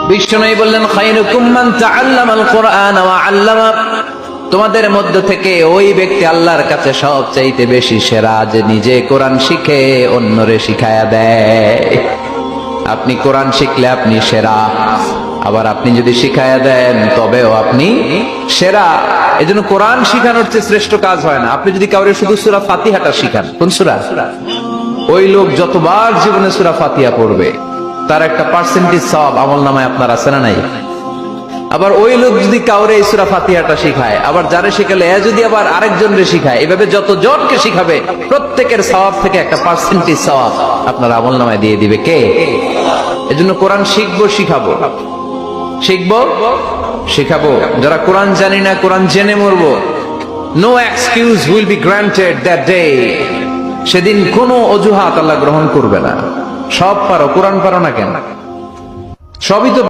বিষ্ণু বললেন খায়রুকুম মান তাআল্লামাল কুরআন ওয়া আল্লামা, তোমাদের মধ্য থেকে ওই ব্যক্তি আল্লাহর কাছে সবচাইতে বেশি সেরা যে নিজে কোরআন শিখে অন্যরে শিখায়া দেয়। আপনি কোরআন শিখলে আপনি সেরা, আবার আপনি যদি শিখায়া দেন তবেও আপনি সেরা। এজন্য কোরআন শিখানোর চেয়ে শ্রেষ্ঠ কাজ হয় না। আপনি যদি কাউরে শুধু সূরা ফাতিহাটা শিখান, কোন সূরা, ওই লোক যতবার জীবনে সূরা ফাতিহা পড়বে তার একটা পার্সেন্টেজ সওয়াব আমলনামায় আপনার আছে না নাই? আবার ওই লোক যদি কাউরে এই সূরা ফাতিহাটা শিখায়, আবার যারে শিখালে যদি আবার আরেকজনরে শিখায়, এভাবে যত জনকে শিখাবে প্রত্যেকের সওয়াব থেকে একটা পার্সেন্টেজ সওয়াব আপনার আমলনামায় দিয়ে দিবে কে? এজন্য কোরআন শিখবো, শিখাবো, শিখবো, শিখাবো। যারা কোরআন জানি না, কোরআন জেনে মরবো, no excuse will be granted that day. সেদিন কোনো অজুহাত আল্লাহ গ্রহণ করবে না। সব পারো, কোরআন পারো না কেন? সবই তো